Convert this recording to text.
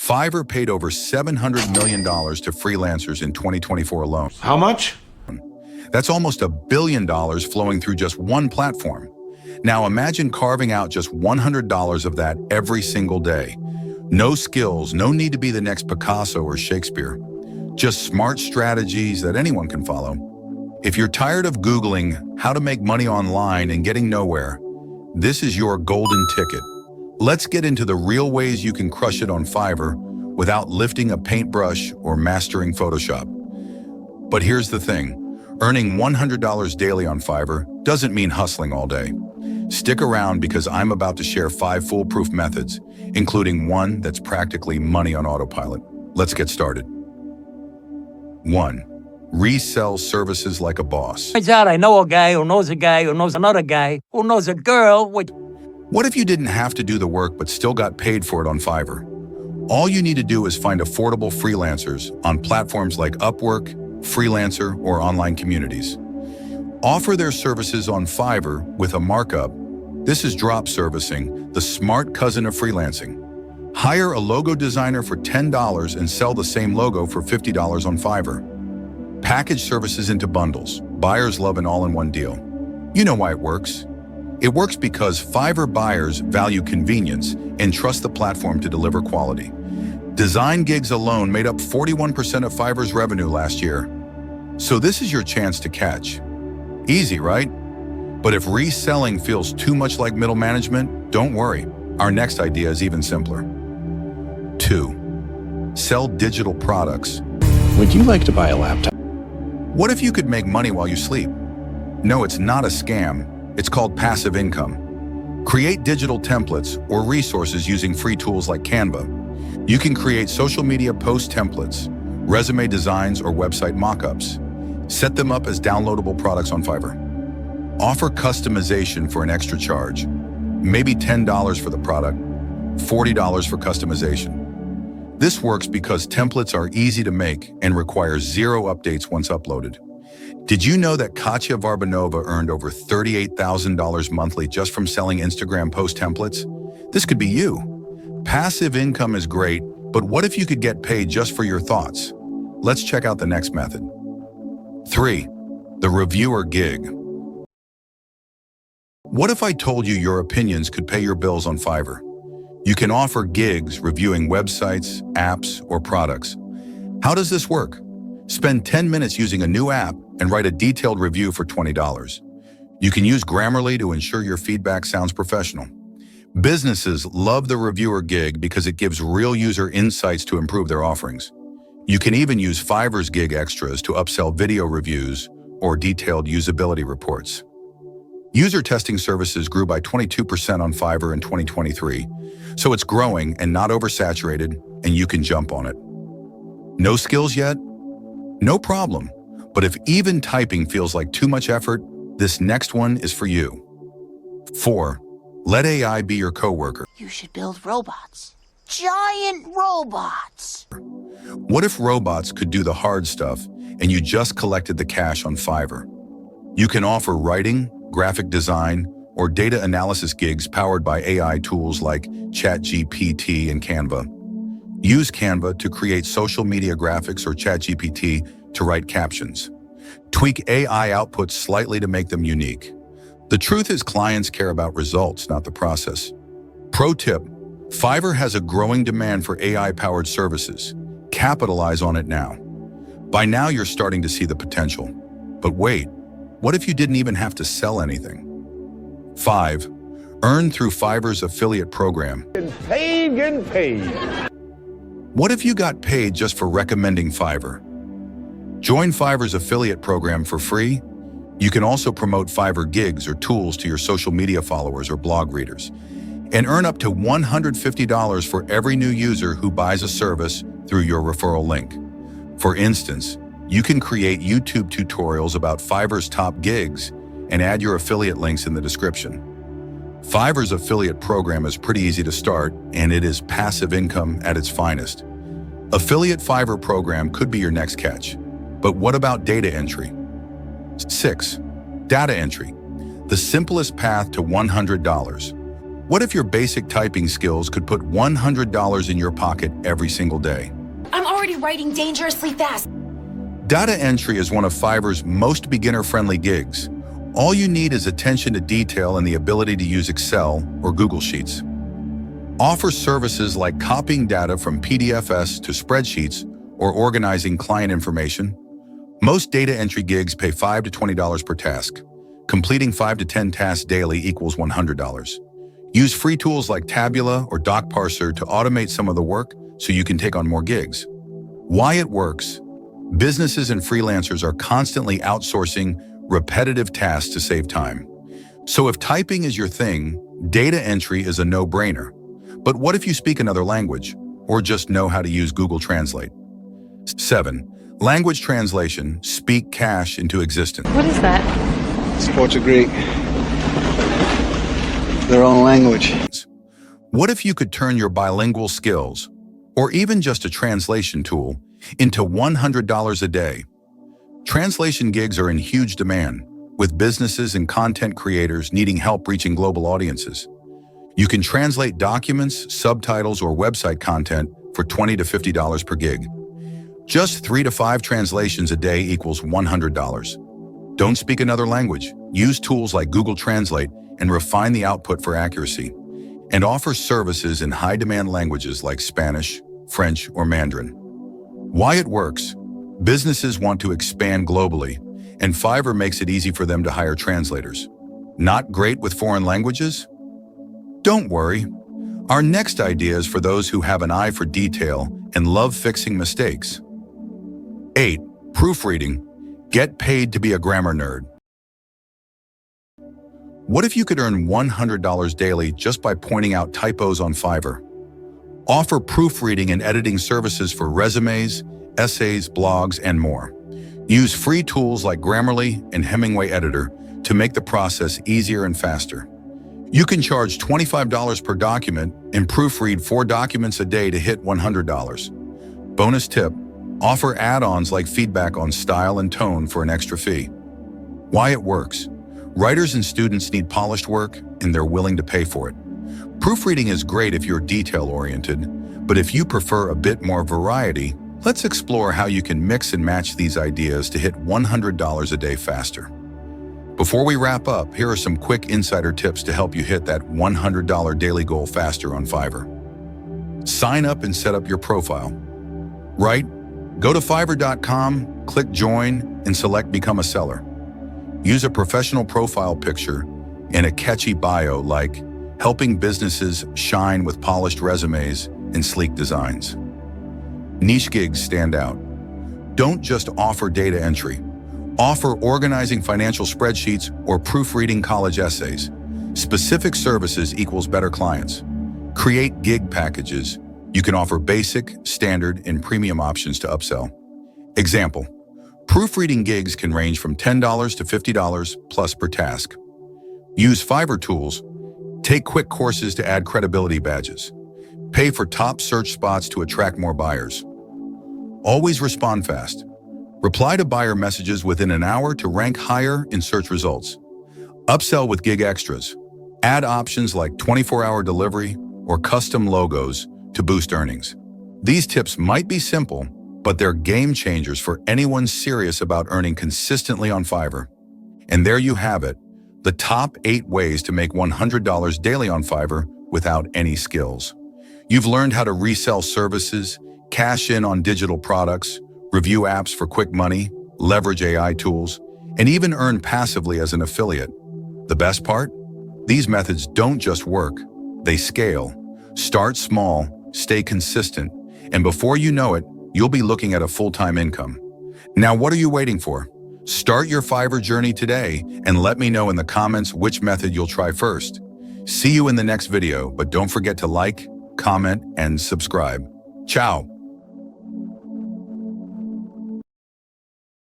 Fiverr paid over $700 million to freelancers in 2024 alone. How much? That's almost $1 billion flowing through just one platform. Now imagine carving out just $100 of that every single day. No skills, no need to be the next Picasso or Shakespeare. Just smart strategies that anyone can follow. If you're tired of Googling how to make money online and getting nowhere, this is your golden ticket. Let's get into the real ways you can crush it on Fiverr without lifting a paintbrush or mastering Photoshop. But here's the thing. Earning $100 daily on Fiverr doesn't mean hustling all day. Stick around because I'm about to share 5 foolproof methods, including one that's practically money on autopilot. Let's get started. 1. Resell services like a boss. Turns out I know a guy who knows a guy who knows another guy who knows a girl. What if you didn't have to do the work but still got paid for it on Fiverr? All you need to do is find affordable freelancers on platforms like Upwork, Freelancer, or online communities. Offer their services on Fiverr with a markup. This is drop servicing, the smart cousin of freelancing. Hire a logo designer for $10 and sell the same logo for $50 on Fiverr. Package services into bundles. Buyers love an all-in-one deal. You know why it works. It works because Fiverr buyers value convenience and trust the platform to deliver quality. Design gigs alone made up 41% of Fiverr's revenue last year. So this is your chance to catch. Easy, right? But if reselling feels too much like middle management, don't worry. Our next idea is even simpler. 2. Sell digital products. Would you like to buy a laptop? What if you could make money while you sleep? No, it's not a scam. It's called passive income. Create digital templates or resources using free tools like Canva. You can create social media post templates, resume designs, or website mockups. Set them up as downloadable products on Fiverr. Offer customization for an extra charge. Maybe $10 for the product, $40 for customization. This works because templates are easy to make and require 0 updates once uploaded. Did you know that Katya Varbanova earned over $38,000 monthly just from selling Instagram post templates? This could be you. Passive income is great, but what if you could get paid just for your thoughts? Let's check out the next method. 3. The reviewer gig. What if I told you your opinions could pay your bills on Fiverr? You can offer gigs reviewing websites, apps, or products. How does this work? Spend 10 minutes using a new app and write a detailed review for $20. You can use Grammarly to ensure your feedback sounds professional. Businesses love the reviewer gig because it gives real user insights to improve their offerings. You can even use Fiverr's gig extras to upsell video reviews or detailed usability reports. User testing services grew by 22% on Fiverr in 2023, so it's growing and not oversaturated, and you can jump on it. No skills yet? No problem. But if even typing feels like too much effort, this next one is for you. 4. Let AI be your coworker. You should build robots. Giant robots. What if robots could do the hard stuff and you just collected the cash on Fiverr? You can offer writing, graphic design, or data analysis gigs powered by AI tools like ChatGPT and Canva. Use Canva to create social media graphics or ChatGPT to write captions. Tweak AI outputs slightly to make them unique. The truth is clients care about results, not the process. Pro tip, Fiverr has a growing demand for AI-powered services. Capitalize on it now. By now, you're starting to see the potential. But wait, what if you didn't even have to sell anything? 5. Earn through Fiverr's affiliate program. Getting paid. What if you got paid just for recommending Fiverr? Join Fiverr's affiliate program for free. You can also promote Fiverr gigs or tools to your social media followers or blog readers, and earn up to $150 for every new user who buys a service through your referral link. For instance, you can create YouTube tutorials about Fiverr's top gigs and add your affiliate links in the description. Fiverr's affiliate program is pretty easy to start, and it is passive income at its finest. Affiliate Fiverr program could be your next catch. But what about data entry? 6. Data entry, the simplest path to $100. What if your basic typing skills could put $100 in your pocket every single day? I'm already writing dangerously fast. Data entry is one of Fiverr's most beginner-friendly gigs. All you need is attention to detail and the ability to use Excel or Google Sheets. Offer services like copying data from PDFs to spreadsheets or organizing client information. Most data entry gigs pay $5 to $20 per task. Completing 5 to 10 tasks daily equals $100. Use free tools like Tabula or Doc Parser to automate some of the work so you can take on more gigs. Why it works? Businesses and freelancers are constantly outsourcing repetitive tasks to save time. So if typing is your thing, data entry is a no-brainer. But what if you speak another language or just know how to use Google Translate? 7. Language translation. Speak cash into existence. What is that? Sports are Greek. Their own language. What if you could turn your bilingual skills, or even just a translation tool, into $100 a day? Translation gigs are in huge demand, with businesses and content creators needing help reaching global audiences. You can translate documents, subtitles, or website content for $20 to $50 per gig. Just 3 to 5 translations a day equals $100. Don't speak another language. Use tools like Google Translate and refine the output for accuracy. And offer services in high-demand languages like Spanish, French, or Mandarin. Why it works? Businesses want to expand globally, and Fiverr makes it easy for them to hire translators. Not great with foreign languages? Don't worry. Our next idea is for those who have an eye for detail and love fixing mistakes. 8. Proofreading. Get paid to be a grammar nerd. What if you could earn $100 daily just by pointing out typos on Fiverr? Offer proofreading and editing services for resumes, essays, blogs, and more. Use free tools like Grammarly and Hemingway Editor to make the process easier and faster. You can charge $25 per document and proofread 4 documents a day to hit $100. Bonus tip: offer add-ons like feedback on style and tone for an extra fee. Why it works? Writers and students need polished work, and they're willing to pay for it. Proofreading is great if you're detail-oriented, but if you prefer a bit more variety, let's explore how you can mix and match these ideas to hit $100 a day faster. Before we wrap up, here are some quick insider tips to help you hit that $100 daily goal faster on Fiverr. Sign up and set up your profile. Right? Go to Fiverr.com, click Join, and select Become a Seller. Use a professional profile picture and a catchy bio like helping businesses shine with polished resumes and sleek designs. Niche gigs stand out. Don't just offer data entry. Offer organizing financial spreadsheets or proofreading college essays. Specific services equals better clients. Create gig packages. You can offer basic, standard, and premium options to upsell. Example: proofreading gigs can range from $10 to $50 plus per task. Use Fiverr tools. Take quick courses to add credibility badges. Pay for top search spots to attract more buyers. Always respond fast. Reply to buyer messages within an hour to rank higher in search results. Upsell with gig extras. Add options like 24-hour delivery or custom logos to boost earnings. These tips might be simple, but they're game changers for anyone serious about earning consistently on Fiverr. And there you have it, the top 8 ways to make $100 daily on Fiverr without any skills. You've learned how to resell services, cash in on digital products, review apps for quick money, leverage AI tools, and even earn passively as an affiliate. The best part? These methods don't just work, they scale. Start small, stay consistent, and before you know it, you'll be looking at a full-time income. Now, what are you waiting for? Start your Fiverr journey today and let me know in the comments which method you'll try first. See you in the next video, but don't forget to like, comment, and subscribe. Ciao.